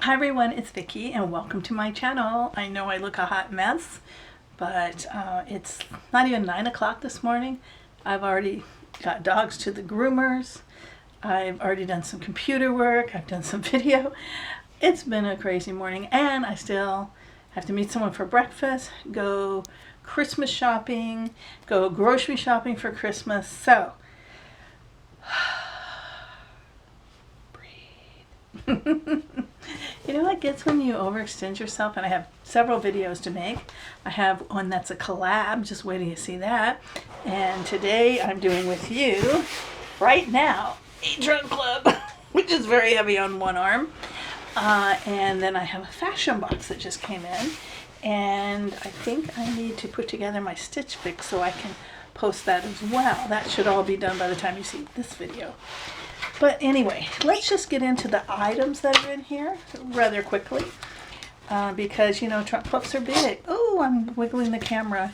Hi everyone, it's Vicki and welcome to my channel. I know I look a hot mess, but it's not even 9 o'clock this morning. I've already got dogs to the groomers. I've already done some computer work. I've done some video. It's been a crazy morning and I still have to meet someone for breakfast, go Christmas shopping, go grocery shopping for Christmas. So, breathe. You know what gets when you overextend yourself? And I have several videos to make. I have one that's a collab, just waiting to see that. And today I'm doing with you, right now, a trunk club, which is very heavy on one arm. And then I have a fashion box that just came in. And I think I need to put together my Stitch Fix so I can post that as well. That should all be done by the time you see this video. But anyway, let's just get into the items that are in here rather quickly because, you know, trunk clubs are big. Oh, I'm wiggling the camera.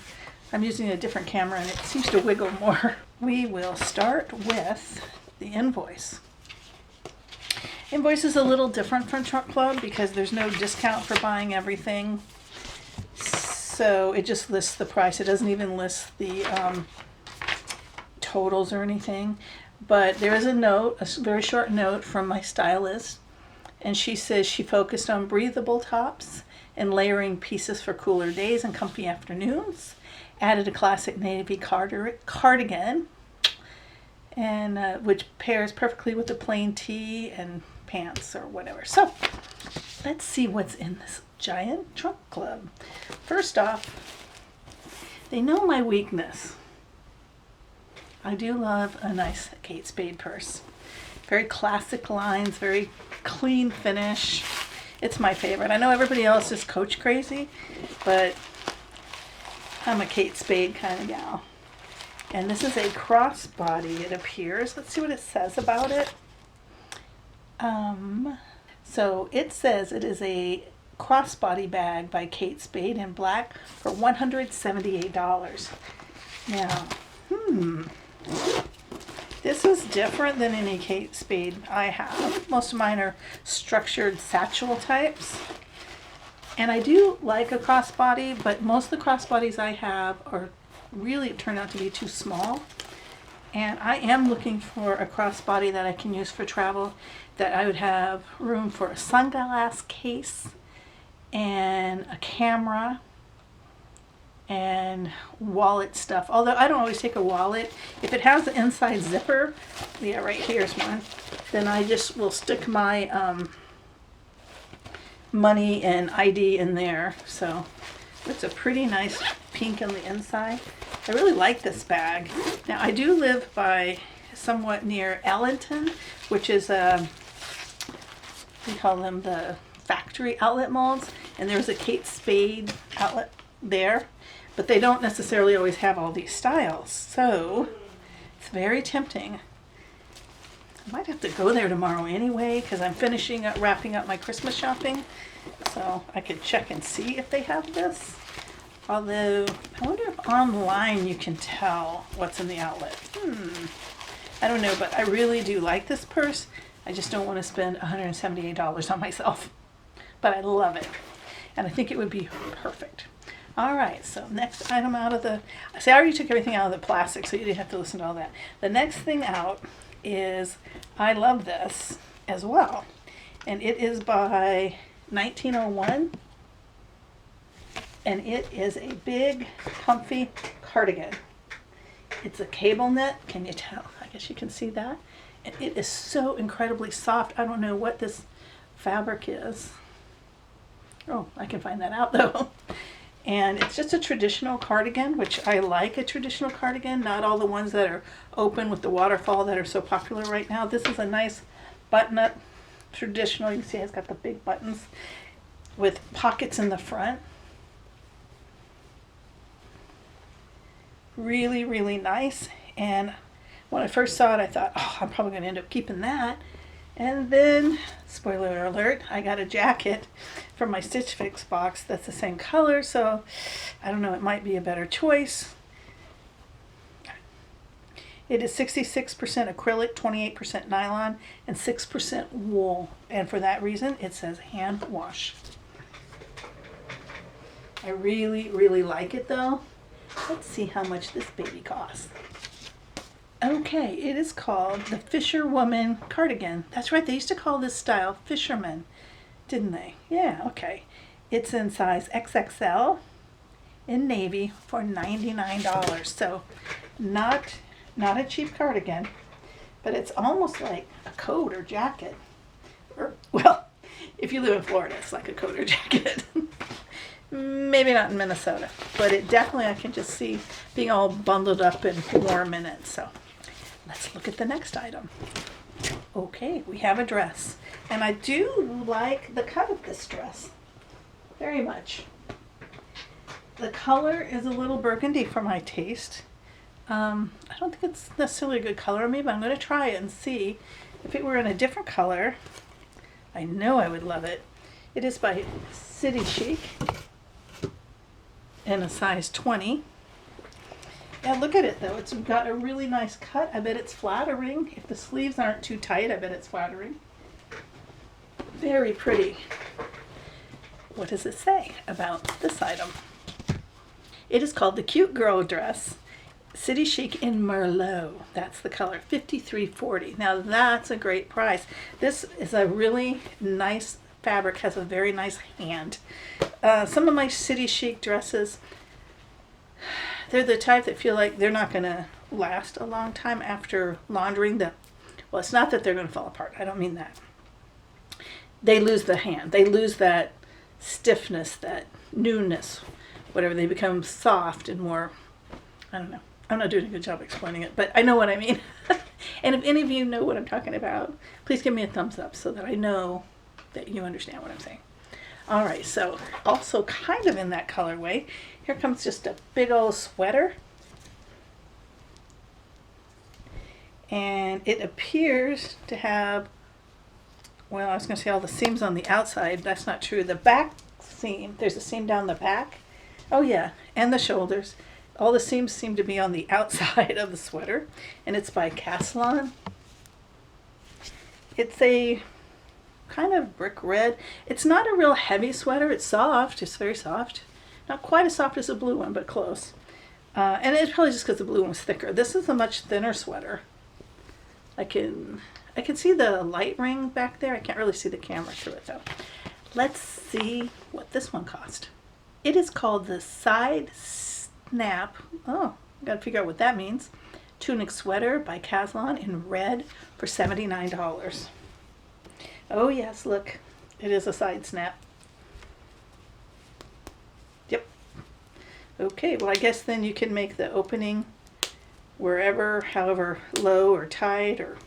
I'm using a different camera and it seems to wiggle more. We will start with the invoice. Invoice is a little different from trunk club because there's no discount for buying everything. So it just lists the price. It doesn't even list the totals or anything. But there is a note, a very short note from my stylist, and she says she focused on breathable tops and layering pieces for cooler days and comfy afternoons. Added a classic navy cardigan, and which pairs perfectly with the plain tee and pants or whatever. So let's see what's in this giant trunk club. First off, they know my weakness. I do love a nice Kate Spade purse. Very classic lines, very clean finish. It's my favorite. I know everybody else is Coach crazy, but I'm a Kate Spade kind of gal. And this is a crossbody, it appears. Let's see what it says about it. So it says it is a crossbody bag by Kate Spade in black for $178. Now, this is different than any Kate Spade I have. Most of mine are structured satchel types. And I do like a crossbody, but most of the crossbodies I have are really turn out to be too small. And I am looking for a crossbody that I can use for travel, that I would have room for a sunglass case and a camera and wallet stuff. Although I don't always take a wallet. If it has the inside zipper, yeah, right here's one, then I just will stick my money and ID in there. So it's a pretty nice pink on the inside. I really like this bag. Now I do live by somewhat near Ellington, which is we call them the factory outlet malls, and there's a Kate Spade outlet there. But they don't necessarily always have all these styles, so it's very tempting. I might have to go there tomorrow anyway because I'm wrapping up my Christmas shopping, so I could check and see if they have this. Although, I wonder if online you can tell what's in the outlet. I don't know, but I really do like this purse. I just don't want to spend $178 on myself. But I love it, and I think it would be perfect. All right, so next item out of the, see, I already took everything out of the plastic, so you didn't have to listen to all that. The next thing out is, I love this as well, and it is by 1901, and it is a big, comfy cardigan. It's a cable knit, can you tell? I guess you can see that. And it is so incredibly soft. I don't know what this fabric is. Oh, I can find that out though. And it's just a traditional cardigan, which I like a traditional cardigan, not all the ones that are open with the waterfall that are so popular right now. This is a nice button-up traditional. You can see it's got the big buttons with pockets in the front. Really, really nice. And when I first saw it, I thought, oh, I'm probably going to end up keeping that. And then, spoiler alert, I got a jacket from my Stitch Fix box that's the same color, so I don't know, it might be a better choice. It is 66% acrylic, 28% nylon, and 6% wool. And for that reason, it says hand wash. I really, really like it though. Let's see how much this baby costs. Okay, it is called the Fisherwoman cardigan. That's right, they used to call this style fisherman, didn't they? Yeah, okay. It's in size XXL in navy for $99. So not a cheap cardigan, but it's almost like a coat or jacket. Or, well, if you live in Florida, it's like a coat or jacket. Maybe not in Minnesota, but it definitely, I can just see being all bundled up and warm in it. So let's look at the next item. Okay, we have a dress. And I do like the cut of this dress very much. The color is a little burgundy for my taste. I don't think it's necessarily a good color on me, but I'm going to try it and see. If it were in a different color, I know I would love it. It is by City Chic in a size 20. And look at it though, it's got a really nice cut. I bet it's flattering. If the sleeves aren't too tight, I bet it's flattering. Very pretty. What does it say about this item? It is called the Cute Girl Dress, City Chic in Merlot. That's the color, $53.40. Now that's a great price. This is a really nice fabric, has a very nice hand. Some of my City Chic dresses, they're the type that feel like they're not going to last a long time after laundering them. Well, it's not that they're going to fall apart. I don't mean that. They lose the hand. They lose that stiffness, that newness, whatever. They become soft and more, I don't know. I'm not doing a good job explaining it, but I know what I mean. And if any of you know what I'm talking about, please give me a thumbs up so that I know that you understand what I'm saying. All right, so also kind of in that colorway, here comes just a big old sweater. And it appears to have, well, I was going to say all the seams on the outside. That's not true. The back seam, there's a seam down the back. Oh yeah, and the shoulders. All the seams seem to be on the outside of the sweater, and it's by Caslon. It's a kind of brick red. It's not a real heavy sweater. It's soft. It's very soft. Not quite as soft as the blue one, but close. And it's probably just because the blue one was thicker. This is a much thinner sweater. I can see the light ring back there. I can't really see the camera through it though. Let's see what this one cost. It is called the Side Snap. Oh, gotta figure out what that means. Tunic sweater by Caslon in red for $79. Oh yes, look, it is a side snap. Yep. Okay, well I guess then you can make the opening wherever, however low or tight, or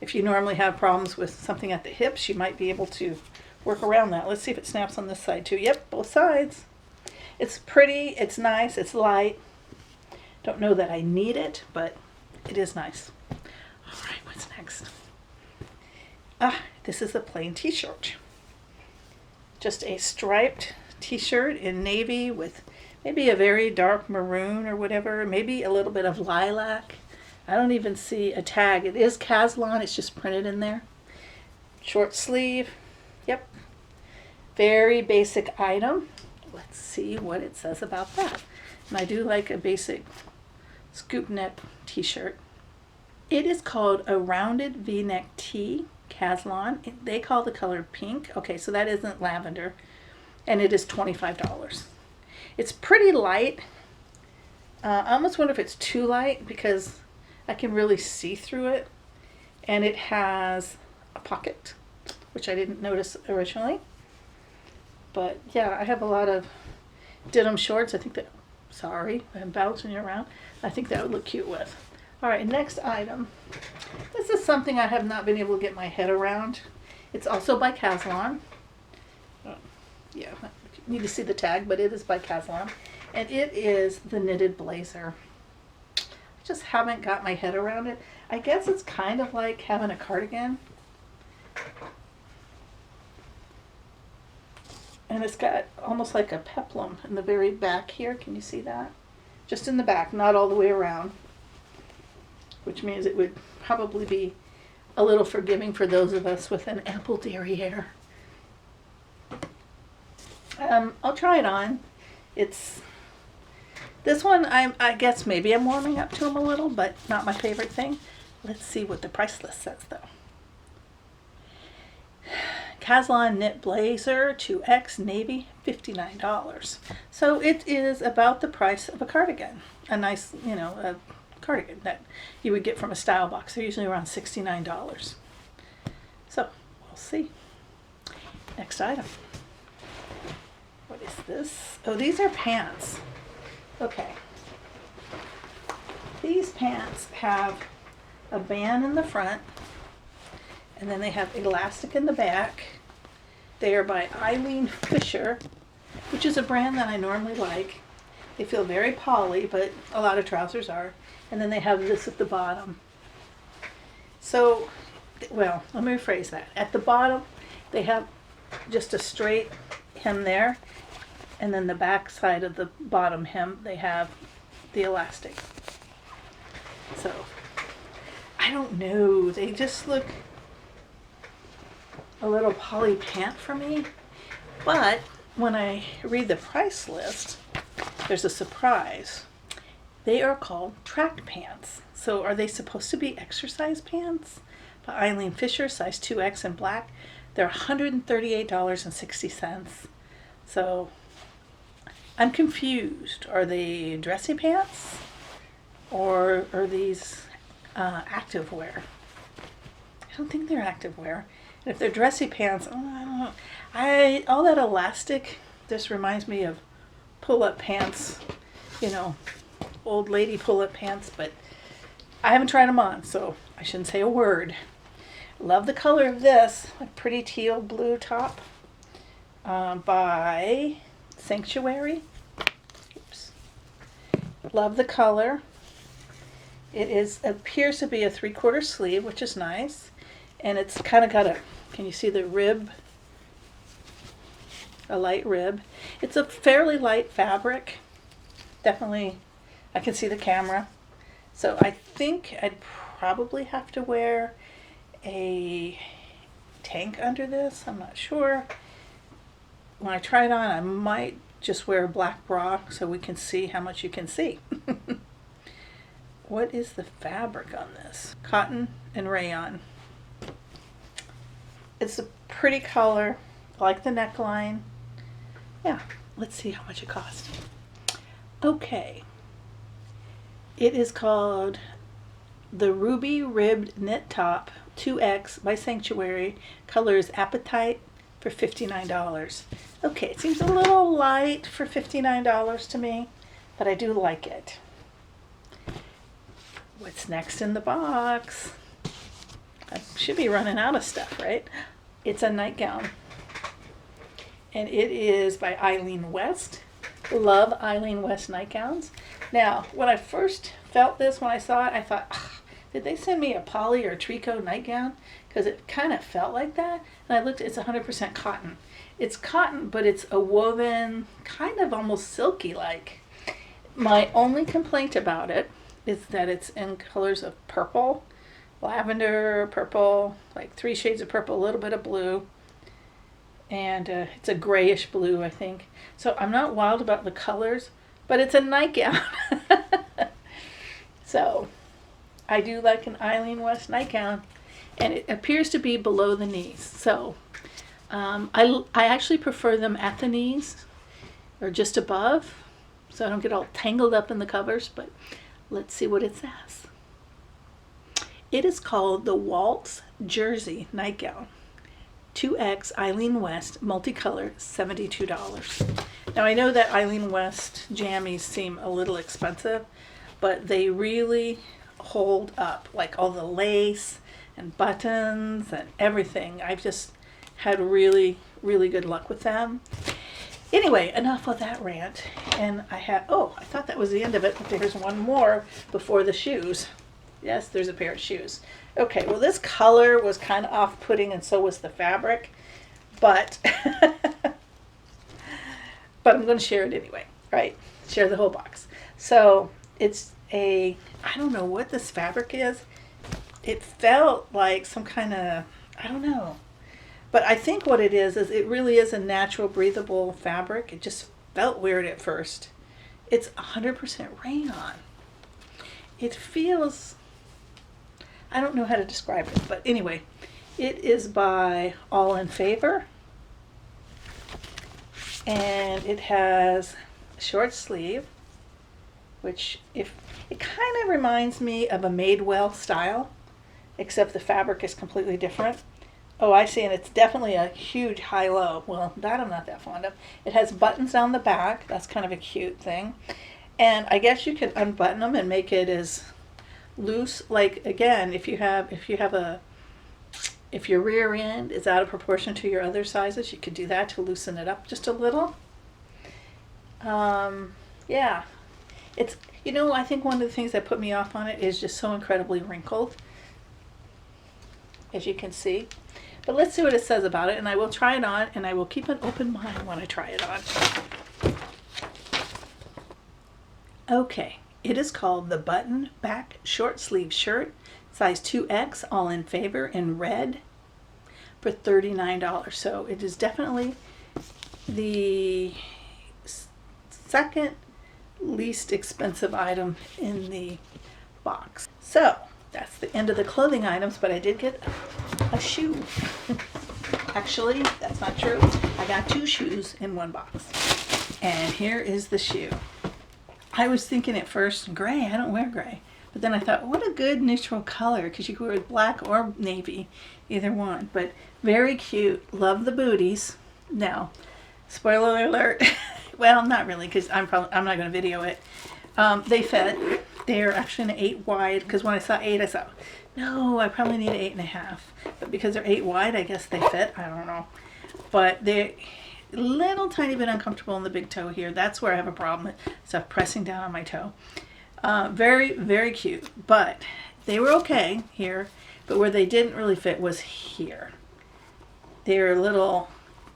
if you normally have problems with something at the hips, you might be able to work around that. Let's see if it snaps on this side too. Yep, both sides. It's pretty, it's nice, it's light. Don't know that I need it, but it is nice. All right, what's next? This is a plain t-shirt. Just a striped t-shirt in navy with maybe a very dark maroon or whatever, maybe a little bit of lilac. I don't even see a tag. It is Caslon, it's just printed in there. Short sleeve, yep. Very basic item. Let's see what it says about that. And I do like a basic scoop neck t-shirt. It is called a rounded v-neck tee, Caslon. They call the color pink. Okay, so that isn't lavender. And it is $25. It's pretty light. I almost wonder if it's too light because I can really see through it. And it has a pocket, which I didn't notice originally. But yeah, I have a lot of denim shorts. I think that, sorry, I'm bouncing you around. I think that would look cute with. All right, next item. This is something I have not been able to get my head around. It's also by Caslon. Yeah, you need to see the tag, but it is by Caslon. And it is the knitted blazer. I just haven't got my head around it. I guess it's kind of like having a cardigan. And it's got almost like a peplum in the very back here. Can you see that? Just in the back, not all the way around. which means it would probably be a little forgiving for those of us with an ample derriere. I'll try it on. This one, I guess maybe I'm warming up to them a little, but not my favorite thing. Let's see what the price list says though. Caslon knit blazer 2X navy, $59. So it is about the price of a cardigan. A nice, a cardigan that you would get from a style box. They're usually around $69. So we'll see. Next item. What is this? Oh, these are pants. Okay. These pants have a band in the front, and then they have elastic in the back. They are by Eileen Fisher, which is a brand that I normally like. They feel very poly, but a lot of trousers are. And then they have this at the bottom. So, well, let me rephrase that. At the bottom, they have just a straight hem there. And then the back side of the bottom hem, they have the elastic. So, I don't know. They just look a little poly pant for me. But when I read the price list, there's a surprise. They are called track pants. So are they supposed to be exercise pants? By Eileen Fisher, size 2X in black. They're $138.60. So I'm confused. Are they dressy pants? Or are these active wear? I don't think they're active wear. And if they're dressy pants, I don't know. All that elastic just reminds me of pull-up pants, old lady pull-up pants, but I haven't tried them on, so I shouldn't say a word. Love the color of this, a pretty teal blue top by Sanctuary. Oops. Love the color. It appears to be a 3/4 sleeve, which is nice, and it's kind of got can you see the rib? A light rib. It's a fairly light fabric. Definitely, I can see the camera. So I think I'd probably have to wear a tank under this. I'm not sure. When I try it on, I might just wear a black bra so we can see how much you can see. What is the fabric on this? Cotton and rayon. It's a pretty color. I like the neckline. Yeah, let's see how much it costs. Okay. It is called the Ruby Ribbed Knit Top 2X by Sanctuary. Color is Appetite for $59. Okay, it seems a little light for $59 to me, but I do like it. What's next in the box? I should be running out of stuff, right? It's a nightgown. And it is by Eileen West. Love Eileen West nightgowns. Now, when I first felt this, when I saw it, I thought, did they send me a poly or tricot nightgown? Because it kind of felt like that. And I looked, it's 100% cotton. It's cotton, but it's a woven, kind of almost silky-like. My only complaint about it is that it's in colors of purple, lavender, purple, like 3 shades of purple, a little bit of blue. And it's a grayish blue, I think. So I'm not wild about the colors, but it's a nightgown. So I do like an Eileen West nightgown, and it appears to be below the knees. So I actually prefer them at the knees or just above, so I don't get all tangled up in the covers, but let's see what it says. It is called the Waltz Jersey Nightgown. 2X Eileen West multicolor, $72. Now I know that Eileen West jammies seem a little expensive, but they really hold up, like all the lace and buttons and everything. I've just had really, really good luck with them. Anyway, enough of that rant. And I thought that was the end of it, but there's one more before the shoes. Yes, there's a pair of shoes. Okay, well this color was kind of off-putting, and so was the fabric, but but I'm going to share it anyway, right? Share the whole box. So it's I don't know what this fabric is. It felt like some kind of, I don't know. But I think what it is it really is a natural breathable fabric. It just felt weird at first. It's 100% rayon. It feels, I don't know how to describe it, but anyway, it is by All in Favor. And it has a short sleeve, which it kind of reminds me of a Madewell style, except the fabric is completely different. Oh, I see, and it's definitely a huge high-low. Well, that I'm not that fond of. It has buttons down the back. That's kind of a cute thing. And I guess you could unbutton them and make it as loose. Like, again, if your rear end is out of proportion to your other sizes, you could do that to loosen it up just a little. Yeah. It's, I think one of the things that put me off on it is just so incredibly wrinkled, as you can see. But let's see what it says about it, and I will try it on, and I will keep an open mind when I try it on. Okay, it is called the Button Back Short Sleeve Shirt, size 2X, All in Favor, in red, for $39. So it is definitely the second least expensive item in the box. So that's the end of the clothing items, but I did get a shoe. Actually, that's not true. I got 2 shoes in one box. And here is the shoe. I was thinking at first, gray, I don't wear gray. But then I thought, what a good neutral color, because you could wear black or navy, either one. But very cute. Love the booties. Now, spoiler alert. Well, not really, because I'm not going to video it. They fit. They're actually an 8 wide, because when I saw 8, I thought, no, I probably need an 8.5. But because they're 8 wide, I guess they fit. I don't know. But they're a little tiny bit uncomfortable in the big toe here. That's where I have a problem with stuff pressing down on my toe. Very, very cute. But they were okay here. But where they didn't really fit was here. They're a little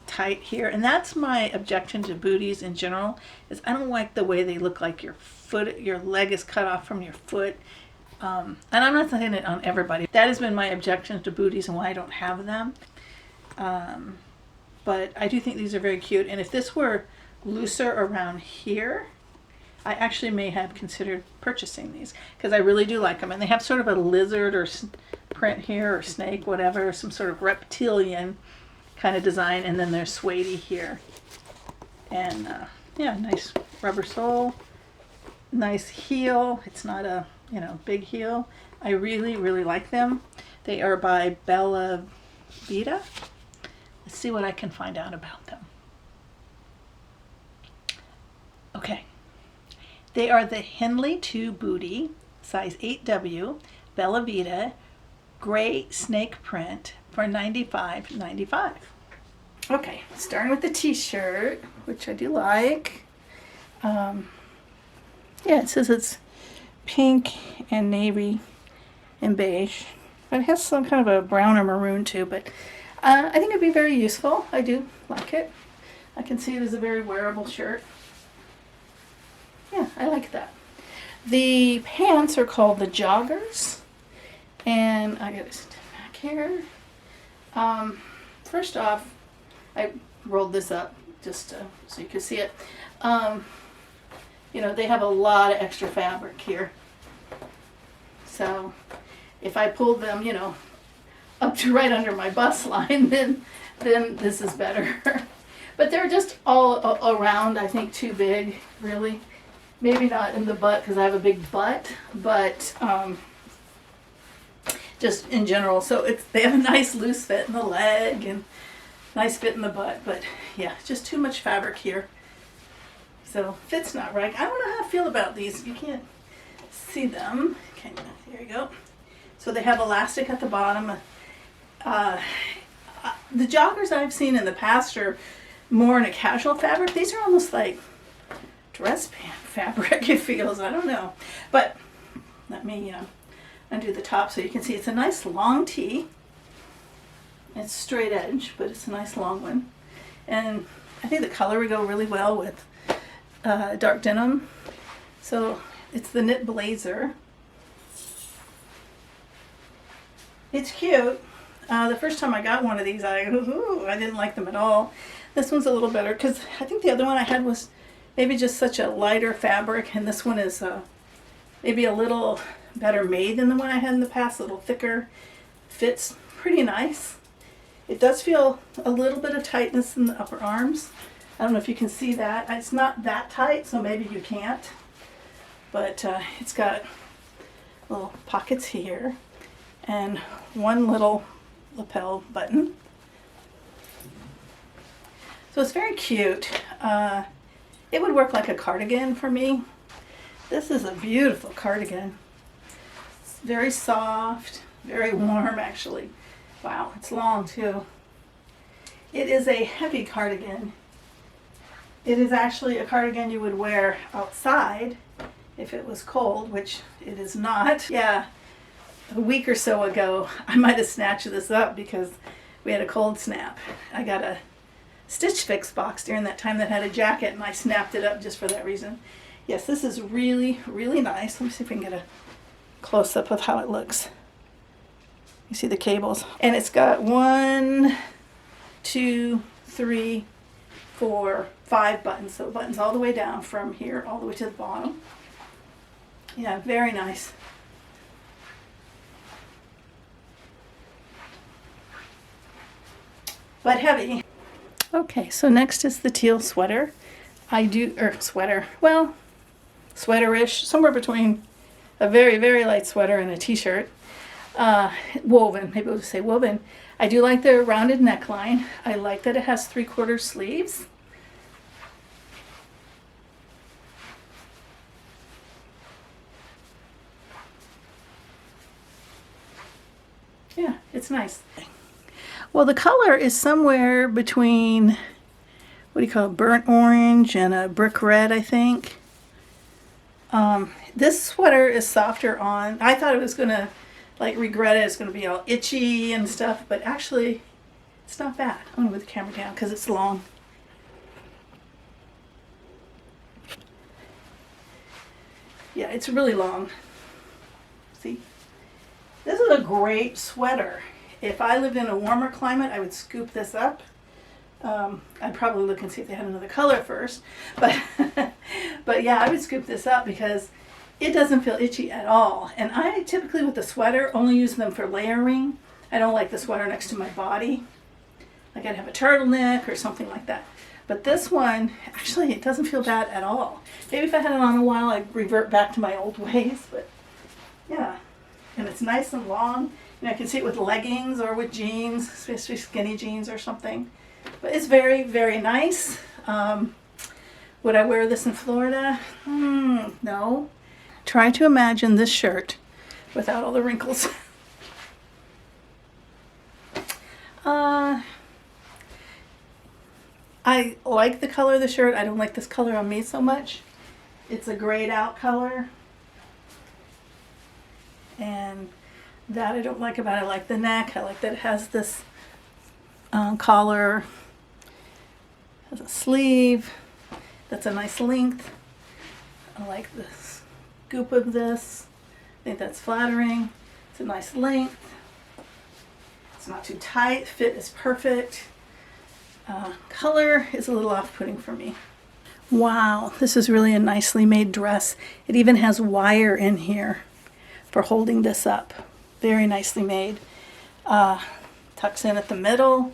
tight here, and that's my objection to booties in general, is I don't like the way they look like your leg is cut off from your foot. And I'm not saying it on everybody. That has been my objection to booties and why I don't have them. But I do think these are very cute, and if this were looser around here, I actually may have considered purchasing these, because I really do like them. And they have sort of a lizard or print here, or snake, whatever, some sort of reptilian kind of design, and then there's suede here. And yeah, nice rubber sole, nice heel. It's not a big heel. I really, really like them. They are by Bella Vita. Let's see what I can find out about them. Okay. They are the Henley 2 Booty, size 8W, Bella Vita, gray snake print for $95.95. Okay, starting with the t-shirt, which I do like. Yeah, it says it's pink and navy and beige. But it has some kind of a brown or maroon too, but I think it'd be very useful. I do like it. I can see it as a very wearable shirt. Yeah, I like that. The pants are called the joggers. And I got a step back here. First off, I rolled this up just so you can see it. They have a lot of extra fabric here. So if I pulled them, up to right under my bust line, then this is better. But they're just all around, I think, too big, really. Maybe not in the butt, because I have a big butt, but just in general. So they have a nice loose fit in the leg and nice fit in the butt, but yeah, just too much fabric here. So fit's not right. I don't know how I feel about these. You can't see them. Okay, there you go. So they have elastic at the bottom. The joggers I've seen in the past are more in a casual fabric. These are almost like dress pant fabric, it feels. I don't know. But let me undo the top so you can see it's a nice long tee. It's straight edge, but it's a nice long one. And I think the color would go really well with dark denim. So It's the knit blazer. It's cute. The first time I got one of these, I didn't like them at all. This one's a little better because I think the other one I had was maybe just such a lighter fabric, and this one is maybe a little better made than the one I had in the past, a little thicker. Fits pretty nice. It does feel a little bit of tightness in the upper arms. I don't know if you can see that. It's not that tight, so maybe you can't. But it's got little pockets here and one little lapel button. So it's very cute. It would work like a cardigan for me. This is a beautiful cardigan. It's very soft, very warm actually. Wow, it's long too. It is a heavy cardigan. It is actually a cardigan you would wear outside if it was cold, which it is not. Yeah, a week or so ago, I might have snatched this up because we had a cold snap. I got a Stitch Fix box during that time that had a jacket, and I snapped it up just for that reason. Yes, this is really, really nice. Let me see if we can get a close-up of how it looks. You see the cables. And it's got 1, 2, 3, 4, 5 buttons. So buttons all the way down from here all the way to the bottom. Yeah, very nice. But heavy. Okay, so next is the teal sweater. Sweater-ish, somewhere between a very, very light sweater and a t-shirt. Woven, maybe we'll just say woven. I do like the rounded neckline. I like that it has 3/4 sleeves. Yeah, it's nice. Well, the color is somewhere between, what do you call it, burnt orange and a brick red, I think. This sweater is softer on. I thought it was going to, regret it. It's going to be all itchy and stuff, but actually, it's not bad. I'm going to move the camera down because it's long. Yeah, it's really long. See? This is a great sweater. If I lived in a warmer climate, I would scoop this up. I'd probably look and see if they had another color first. But, but yeah, I would scoop this up because it doesn't feel itchy at all. And I typically, with the sweater, only use them for layering. I don't like the sweater next to my body. Like I'd have a turtleneck or something like that. But this one, actually, it doesn't feel bad at all. Maybe if I had it on a while, I'd revert back to my old ways. But yeah, and it's nice and long. You know, I can see it with leggings or with jeans, especially skinny jeans or something. But it's very, very nice. Would I wear this in Florida? No. Try to imagine this shirt without all the wrinkles. I like the color of the shirt. I don't like this color on me so much. It's a grayed out color. And that I don't like about it. I like the neck. I like that it has this collar. Has a sleeve. That's a nice length. I like the scoop of this. I think that's flattering. It's a nice length. It's not too tight. Fit is perfect. Color is a little off-putting for me. Wow, this is really a nicely made dress. It even has wire in here for holding this up. Very nicely made. Tucks in at the middle.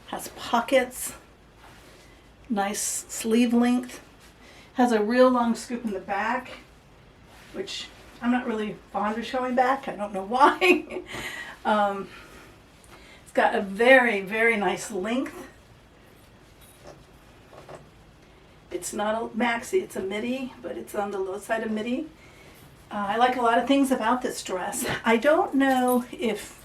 Has pockets. Nice sleeve length. Has a real long scoop in the back, which I'm not really fond of showing back. I don't know why. It's got a very, very nice length. It's not a maxi, it's a midi, but it's on the low side of midi. I like a lot of things about this dress. I don't know if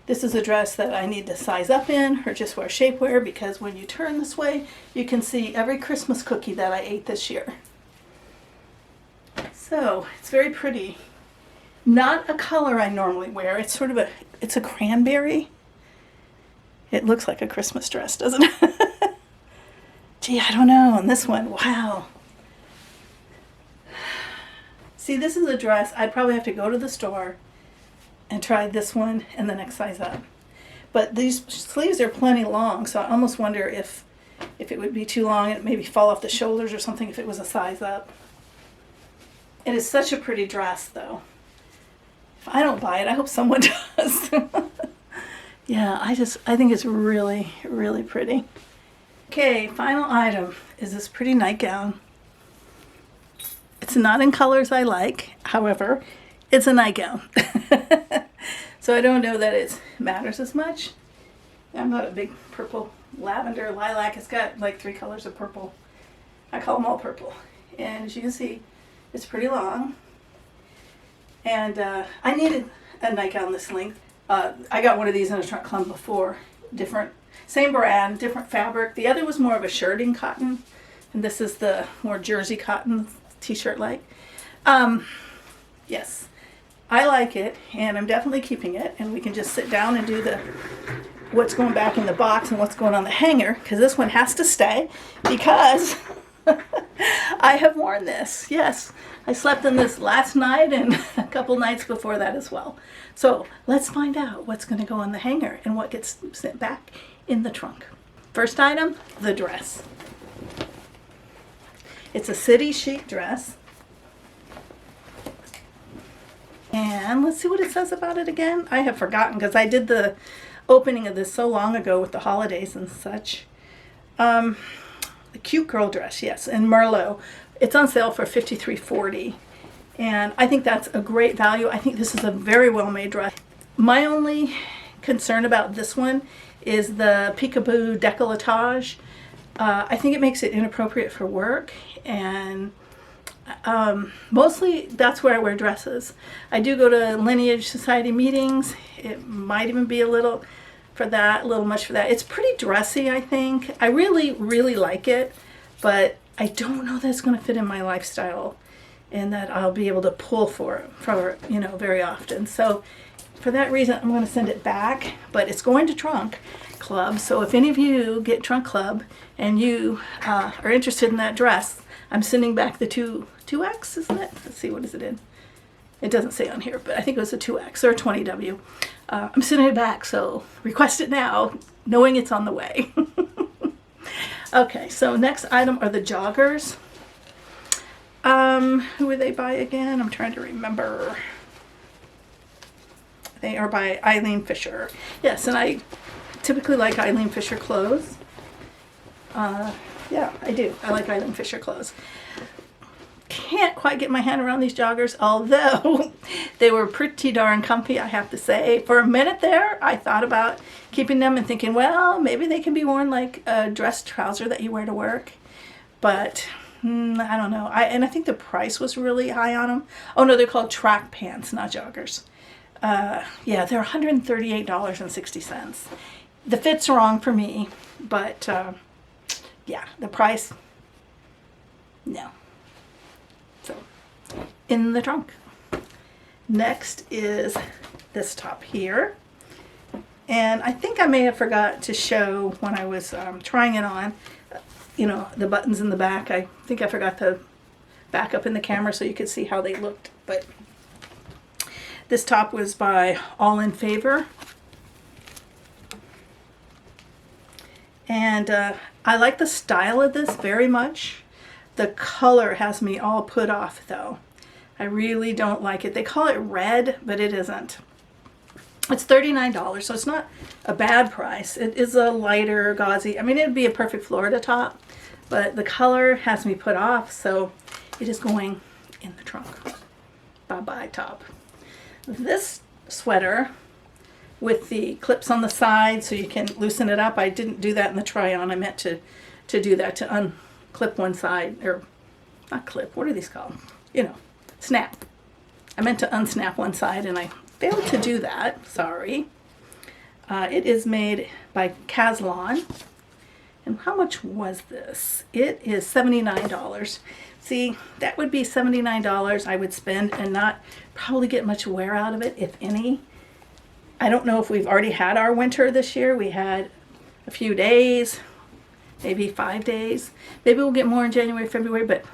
this is a dress that I need to size up in or just wear shapewear, because when you turn this way, you can see every Christmas cookie that I ate this year. So, it's very pretty. Not a color I normally wear. It's sort of it's a cranberry. It looks like a Christmas dress, doesn't it? Gee, I don't know. On this one, wow. See, this is a dress. I'd probably have to go to the store and try this one and the next size up. But these sleeves are plenty long, so I almost wonder if it would be too long and maybe fall off the shoulders or something if it was a size up. It is such a pretty dress, though. If I don't buy it, I hope someone does. Yeah, I think it's really, really pretty. Okay, final item is this pretty nightgown. It's not in colors I like, however, it's a nightgown. So I don't know that it matters as much. I'm not a big purple, lavender, lilac. It's got like 3 colors of purple. I call them all purple. And as you can see, it's pretty long. And I needed a nightgown this length. I got one of these in a trunk club before. Same brand, different fabric. The other was more of a shirting cotton. And this is the more jersey cotton t-shirt like. Yes, I like it, and I'm definitely keeping it. And we can just sit down and do what's going back in the box and what's going on the hanger, because this one has to stay because I have worn this. Yes, I slept in this last night and a couple nights before that as well. So let's find out what's going to go on the hanger and what gets sent back in the trunk. First item, the dress. It's a city chic dress. And let's see what it says about it again. I have forgotten because I did the opening of this so long ago with the holidays and such. A cute girl dress, yes, in Merlot. It's on sale for $53.40. And I think that's a great value. I think this is a very well-made dress. My only concern about this one is the peekaboo decolletage. I think it makes it inappropriate for work, and mostly that's where I wear dresses. I do go to Lineage Society meetings. It might even be a little much for that. It's pretty dressy, I think. I really, really like it, but I don't know that it's going to fit in my lifestyle and that I'll be able to pull for it very often. So for that reason, I'm going to send it back, but it's going to Trunk Club. So if any of you get Trunk Club and you are interested in that dress, I'm sending back the 2X, isn't it? Let's see, what is it in? It doesn't say on here, but I think it was a 2X or a 20W. I'm sending it back, so request it now, knowing it's on the way. Okay, so next item are the joggers. Who were they by again? I'm trying to remember. They are by Eileen Fisher. Yes, and I typically like Eileen Fisher clothes. Yeah, I do. I like Eileen Fisher clothes. Can't quite get my hand around these joggers, although they were pretty darn comfy, I have to say. For a minute there, I thought about keeping them and thinking, well, maybe they can be worn like a dress trouser that you wear to work. But I don't know. I think the price was really high on them. Oh no, they're called track pants, not joggers. Yeah, they're $138.60. The fit's wrong for me, but yeah, the price, no. So, in the trunk. Next is this top here. And I think I may have forgot to show when I was trying it on, the buttons in the back. I think I forgot to back up in the camera so you could see how they looked. But this top was by All in Favor. And I like the style of this very much. The color has me all put off, though. I really don't like it. They call it red, but it isn't. It's $39, so it's not a bad price. It is a lighter, gauzy. I mean, it'd be a perfect Florida top, but the color has me put off, so it is going in the trunk. Bye-bye top. This sweater with the clips on the side so you can loosen it up. I didn't do that in the try-on. I meant to do that, to unclip one side, or not clip, what are these called? Snap. I meant to unsnap one side and I failed to do that, sorry. It is made by Caslon. And how much was this? It is $79. See, that would be $79 I would spend and not probably get much wear out of it, if any. I don't know if we've already had our winter this year. We had a few days, maybe 5 days. Maybe we'll get more in January, February, but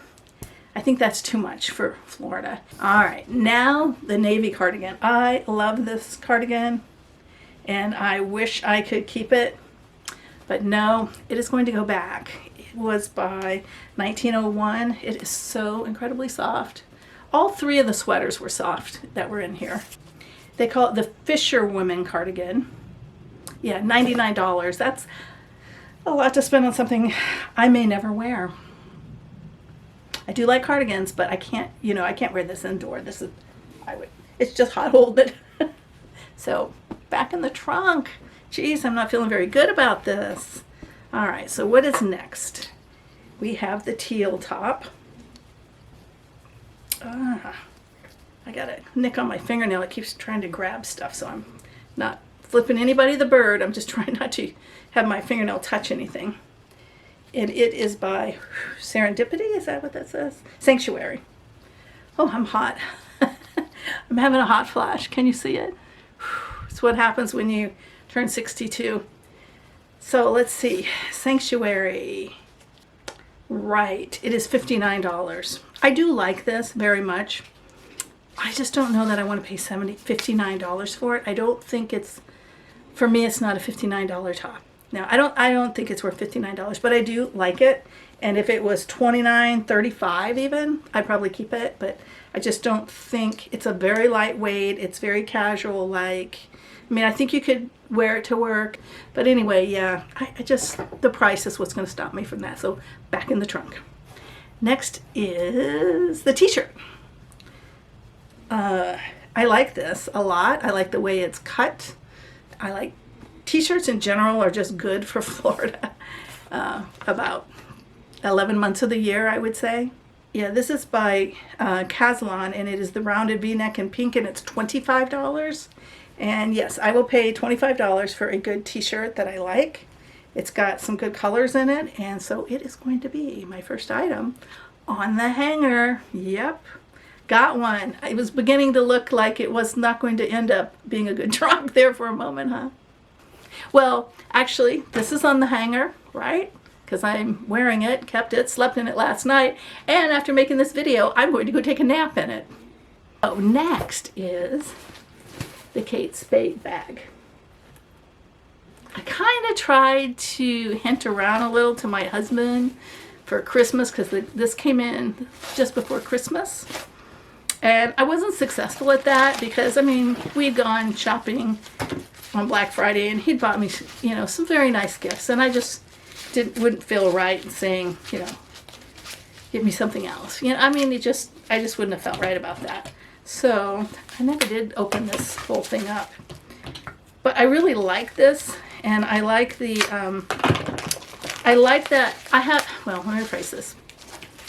I think that's too much for Florida. All right, now the navy cardigan. I love this cardigan and I wish I could keep it, but no, it is going to go back. It was by 1901. It is so incredibly soft. All three of the sweaters were soft that were in here. They call it the Fisherwoman cardigan. Yeah, $99. That's a lot to spend on something I may never wear. I do like cardigans, but I can't, I can't wear this indoor. It's just hot hold it. So back in the trunk. Geez, I'm not feeling very good about this. All right, so what is next? We have the teal top. I got a nick on my fingernail. It keeps trying to grab stuff, so I'm not flipping anybody the bird. I'm just trying not to have my fingernail touch anything. And it is by Serendipity, is that what that says? Sanctuary. Oh, I'm hot. I'm having a hot flash. Can you see it? It's what happens when you turn 62. So let's see. Sanctuary. Right. It is $59. I do like this very much. I just don't know that I want to pay $59 for it. I don't think it's, for me, it's not a $59 top. Now, I don't think it's worth $59, but I do like it. And if it was $29.35 even, I'd probably keep it. But I just don't think, it's a very lightweight. It's very casual. I think you could wear it to work. But anyway, yeah, I just, the price is what's going to stop me from that. So back in the trunk. Next is the t-shirt. I like this a lot. I like the way it's cut. I like t-shirts in general are just good for Florida. About 11 months of the year, I would say. Yeah, this is by Caslon, and it is the rounded V-neck in pink, and it's $25. And yes, I will pay $25 for a good t-shirt that I like. It's got some good colors in it, and so it is going to be my first item on the hanger. Yep. Got one. It was beginning to look like it was not going to end up being a good drop there for a moment, huh? Well, actually, this is on the hanger, right? Because I'm wearing it, kept it, slept in it last night, and after making this video, I'm going to go take a nap in it. Oh, next is the Kate Spade bag. I kind of tried to hint around a little to my husband for Christmas because this came in just before Christmas. And I wasn't successful at that because, we'd gone shopping on Black Friday and he'd bought me, some very nice gifts. And I just wouldn't feel right in saying, give me something else. I just wouldn't have felt right about that. So I never did open this whole thing up. But I really like this. And I like the, I like that I have, well, let me rephrase this.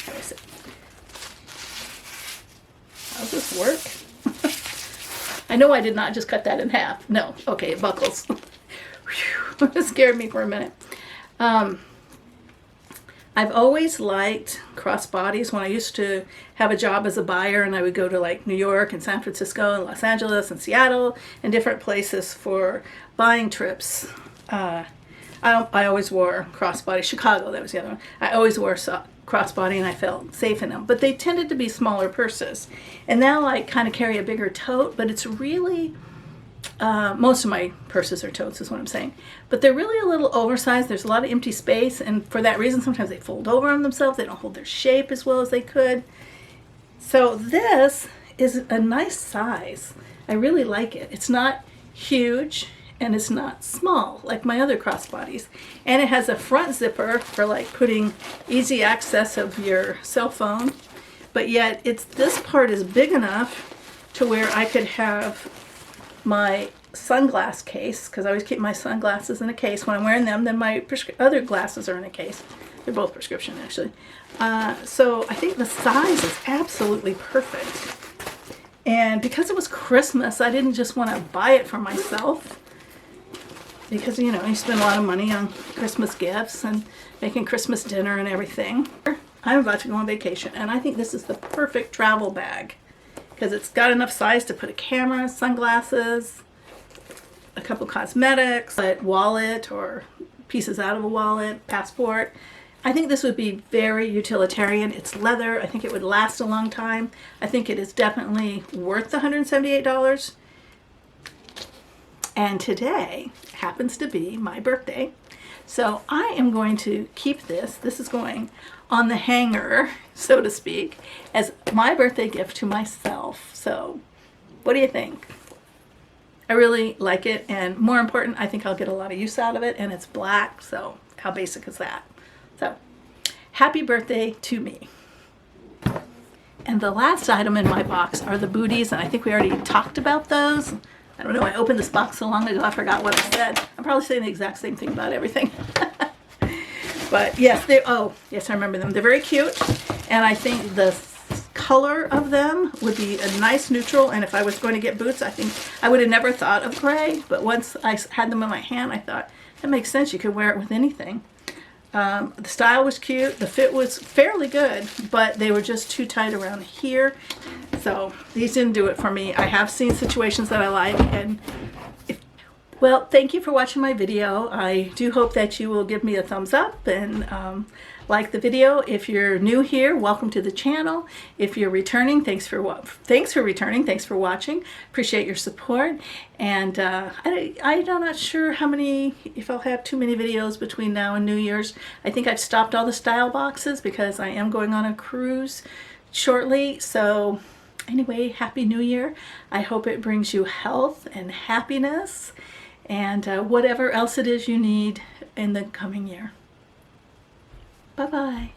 Erase it. How's this work? I know I did not just cut that in half. No. Okay, it buckles. It scared me for a minute. I've always liked crossbodies. When I used to have a job as a buyer and I would go to like New York and San Francisco and Los Angeles and Seattle and different places for buying trips. I always wore crossbody. Chicago, that was the other one. I always wore crossbody and I felt safe in them. But they tended to be smaller purses. And now I kind of carry a bigger tote, but it's really, most of my purses are totes is what I'm saying. But they're really a little oversized. There's a lot of empty space. And for that reason, sometimes they fold over on themselves. They don't hold their shape as well as they could. So this is a nice size. I really like it. It's not huge. And it's not small like my other crossbodies. And it has a front zipper for like putting easy access of your cell phone. But yet this part is big enough to where I could have my sunglass case, because I always keep my sunglasses in a case when I'm wearing them. Then my other glasses are in a case. They're both prescription actually. So I think the size is absolutely perfect. And because it was Christmas, I didn't just want to buy it for myself. Because, you spend a lot of money on Christmas gifts and making Christmas dinner and everything. I'm about to go on vacation, and I think this is the perfect travel bag. Because it's got enough size to put a camera, sunglasses, a couple cosmetics, a wallet or pieces out of a wallet, passport. I think this would be very utilitarian. It's leather. I think it would last a long time. I think it is definitely worth the $178. And today happens to be my birthday. So I am going to keep this. This is going on the hanger, so to speak, as my birthday gift to myself. So what do you think? I really like it, and more important, I think I'll get a lot of use out of it, and it's black, so how basic is that? So, happy birthday to me. And the last item in my box are the booties, and I think we already talked about those. I don't know, I opened this box so long ago, I forgot what I said. I'm probably saying the exact same thing about everything. But yes, oh, yes, I remember them. They're very cute, and I think the color of them would be a nice neutral, and if I was going to get boots, I think I would have never thought of gray, but once I had them in my hand, I thought, that makes sense, you could wear it with anything. The style was cute, the fit was fairly good, but they were just too tight around here, so these didn't do it for me. I have seen situations that I like, and well, thank you for watching my video. I do hope that you will give me a thumbs up and like the video. If you're new here, welcome to the channel. If you're returning, thanks for returning. Thanks for watching. Appreciate your support. And I'm not sure how many, if I'll have too many videos between now and New Year's. I think I've stopped all the style boxes because I am going on a cruise shortly. So anyway, Happy New Year. I hope it brings you health and happiness and whatever else it is you need in the coming year. Bye-bye.